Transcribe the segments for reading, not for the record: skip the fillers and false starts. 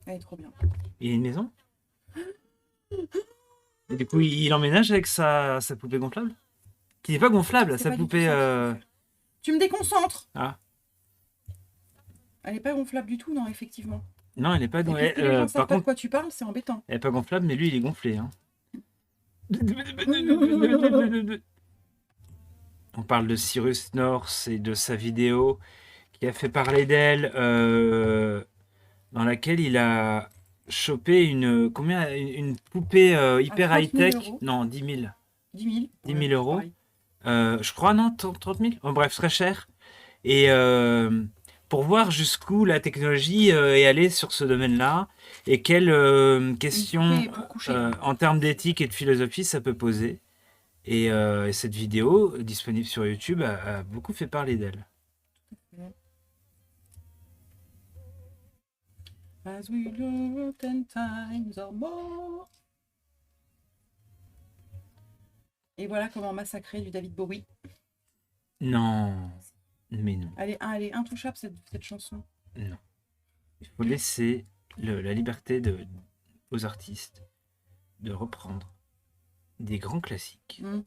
Elle est trop bien. Il a une maison? Et du coup, il emménage avec sa poupée gonflable? Qui n'est pas gonflable, C'est sa pas du tout poupée... ça qu'il faut faire. Tu me déconcentres. Ah, Elle est pas gonflable du tout, non, effectivement. non, elle n'est pas Et puis gonflable. si les gens savent Par pas de contre, quoi tu parles, c'est embêtant. elle n'est pas gonflable, mais lui, il est gonflé. Hein. On parle de Cyrus North et de sa vidéo qui a fait parler d'elle, dans laquelle il a chopé une poupée hyper 30 000 high-tech. euros. Non, 10 000. 10 000. 10 Ouais, 000 euros. pareil. Je crois, non, 30 000. Oh, bref, très cher. Et pour voir jusqu'où la technologie est allée sur ce domaine-là et quelles questions poupée pour coucher. en termes d'éthique et de philosophie ça peut poser. Et cette vidéo, disponible sur YouTube, a beaucoup fait parler d'elle. As we learn 10 times or more. Et voilà comment massacrer du David Bowie. Non, mais non, Elle est intouchable cette chanson. non. Il faut laisser la liberté aux artistes de reprendre des grands classiques. Mm.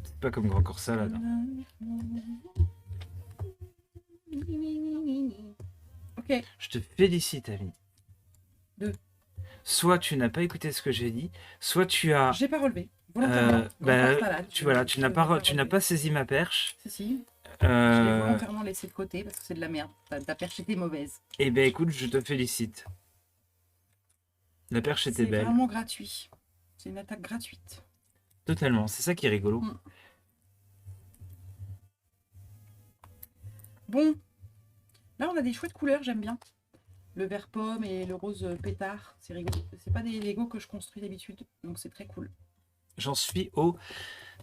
C'est pas comme Grand Corps Salade. Hein. Ok. Je te félicite, ami. De. Soit tu n'as pas écouté ce que j'ai dit, soit tu as... J'ai pas relevé. Volontairement. Tu n'as pas saisi ma perche. Si, si. Je l'ai Euh, volontairement laissé de côté parce que c'est de la merde. Ta perche était mauvaise. Eh ben écoute, je te félicite. La perche était C'est belle. vraiment gratuit. C'est une attaque gratuite. Totalement, c'est ça qui est rigolo. Mm. Bon. Là, on a des chouettes couleurs, j'aime bien. Le vert pomme et le rose pétard, c'est rigolo. C'est pas des Lego que je construis d'habitude, donc c'est très cool. J'en suis au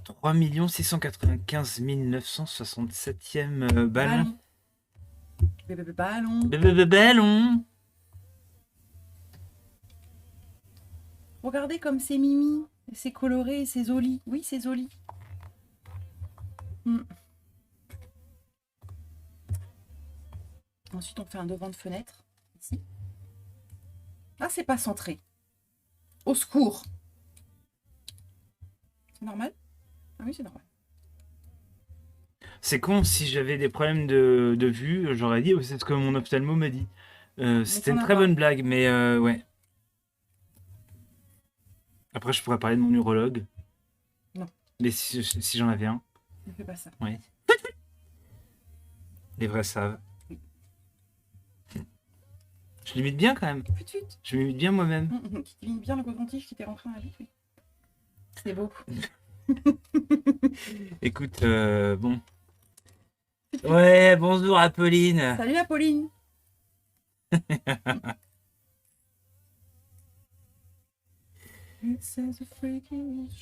3 695 967e ballon. Ballon. Ballon. Regardez comme c'est mimi, c'est coloré, c'est joli. Oui, c'est joli. Mm. Ensuite, on fait un devant de fenêtre. Ici. Ah, c'est pas centré. Au secours. C'est normal? Ah oui, c'est normal. C'est con, si j'avais des problèmes de vue, j'aurais dit, c'est ce que mon ophtalmo m'a dit. C'était t'en une as très pas. bonne blague, mais ouais. Après, je pourrais parler de mon urologue. Non. Mais si j'en avais un. Ne fais pas ça. Oui. Les vrais savent. Je l'imite bien quand même. Fut, fut. Je m'imite bien moi-même. Qui t'imite bien le coton-tige qui t'est rentré dans la vie. Oui. C'est beau. Écoute, bon. Ouais, bonjour Apolline. Salut Apolline.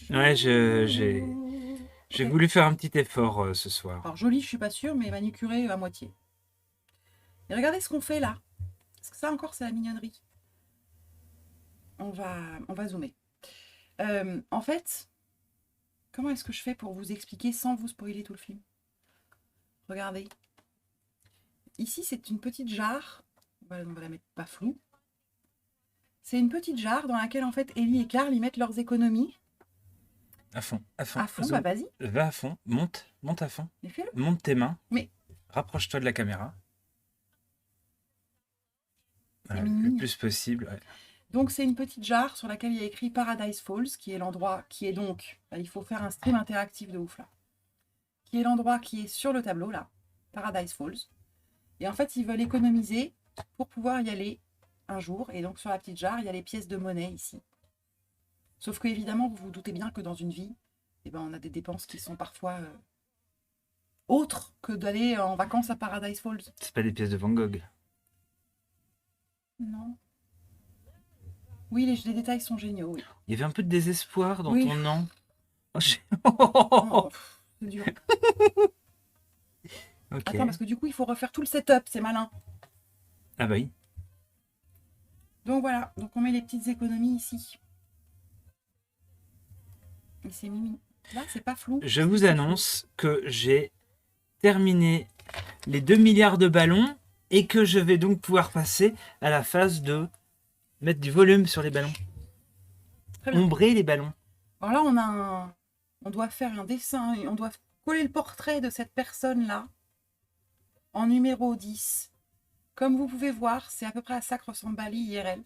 Ouais, j'ai voulu faire un petit effort ce soir. Alors jolie, je suis pas sûre, mais manucurée à moitié. Et regardez ce qu'on fait là. Parce que ça encore, c'est la mignonnerie. On va zoomer. En fait, comment est-ce que je fais pour vous expliquer sans vous spoiler tout le film? Regardez. Ici, c'est une petite jarre. On va la mettre pas floue. C'est une petite jarre dans laquelle, en fait, Ellie et Carl y mettent leurs économies. À fond, à fond. À fond, bah vas-y. Va à fond, monte à fond. Mais fais-le. Monte tes mains. Mais rapproche-toi de la caméra. Voilà, le mignon. plus possible. Ouais. Donc c'est une petite jarre sur laquelle il y a écrit Paradise Falls, qui est l'endroit qui est donc, là, il faut faire un stream interactif de ouf là, qui est l'endroit qui est sur le tableau là, Paradise Falls. Et en fait ils veulent économiser pour pouvoir y aller un jour. Et donc sur la petite jarre il y a les pièces de monnaie ici. Sauf que évidemment vous vous doutez bien que dans une vie, eh ben, on a des dépenses qui sont parfois autres que d'aller en vacances à Paradise Falls. C'est pas des pièces de Van Gogh. Non. Oui, les détails sont géniaux. Oui. Il y avait un peu de désespoir dans ton nom. Oh, oh, c'est dur. Okay. Attends, parce que du coup, il faut refaire tout le setup, c'est malin. Ah bah oui. Donc voilà, donc on met les petites économies ici. Et c'est mimi. Là, c'est pas flou. Je vous annonce que j'ai terminé les 2 milliards de ballons Et que je vais donc pouvoir passer à la phase de mettre du volume sur les ballons. Très bien. Ombrer les ballons. Alors là, on doit faire un dessin, on doit coller le portrait de cette personne-là en numéro 10. Comme vous pouvez voir, c'est à peu près à ça que ressemble Bali IRL.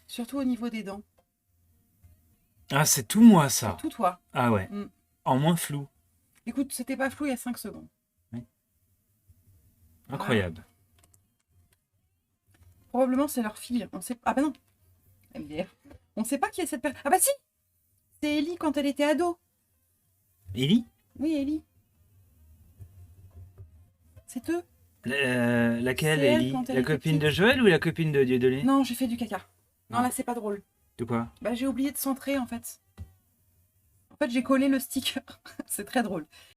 Surtout au niveau des dents. Ah, c'est tout moi, C'est ça. tout toi. Ah ouais. Mm. En moins flou. Écoute, c'était pas flou il y a 5 secondes. Incroyable. Probablement c'est leur fille. On sait... Ah bah non. MDR. On sait pas qui est cette personne. Ah bah si. C'est Ellie quand elle était ado. Ellie? Oui, Ellie. C'est eux. Laquelle, C'est elle Ellie? quand elle La était copine de petite. Joël ou la copine de Dieudonné? Non, j'ai fait du caca. Non, Ah. là c'est pas drôle. De quoi? Bah j'ai oublié de centrer en fait. En fait j'ai collé le sticker. C'est très drôle.